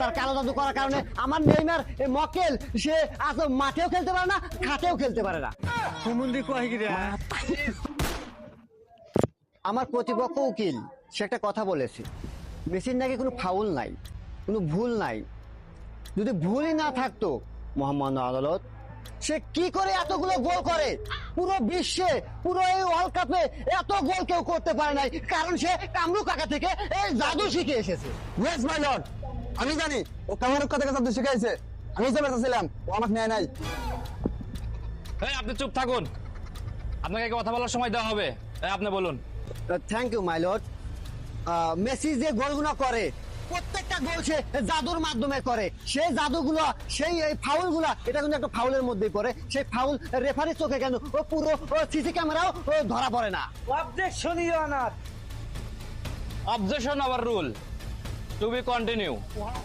তার কালো জাদু করার কারণে আমার নেইমার মক্কেল সে আজ মাঠেও খেলতে পারে না, খাটেও খেলতে পারে না। আমার প্রতিপক্ষ উকিল সে একটা কথা বলেছে, মেসির নাকি কোনো ফাউল নাই, কোনো ভুল নাই। যদি ভুলই না থাকতো মহামান্য আদালত, সে কি করে এতগুলো গোল করে? পুরো বিশ্বে, পুরো এই ওয়ার্ল্ড কাপে এত গোল কেউ করতে পারে নাই, কারণ সে কামরু কাকা থেকে এই জাদু শিখে এসেছে। ইয়েস মাই লর্ড, আমি জানি ও কামারুক কথা জাদু শিখাইছে। আমি যে বেঁচেছিলাম ও আমাকে নেয় নাই। এই আপনি চুপ থাকুন, আপনাকে কথা বলার সময় দেওয়া হবে। আপনি বলুন। Thank you my lord. Messi যে গোলগুলো করে, প্রত্যেকটা গোল সে জাদুর মাধ্যমে করে। সেই জাদুগুলো, সেই ফাউলগুলো, এটা কিন্তু একটা ফাউলের মধ্যেই পড়ে। সেই ফাউল রেফারির চোখে কেন ও পুরো সিসি ক্যামেরাও ধরা পড়ে না। Objection your honour. Objection overrule to be continue.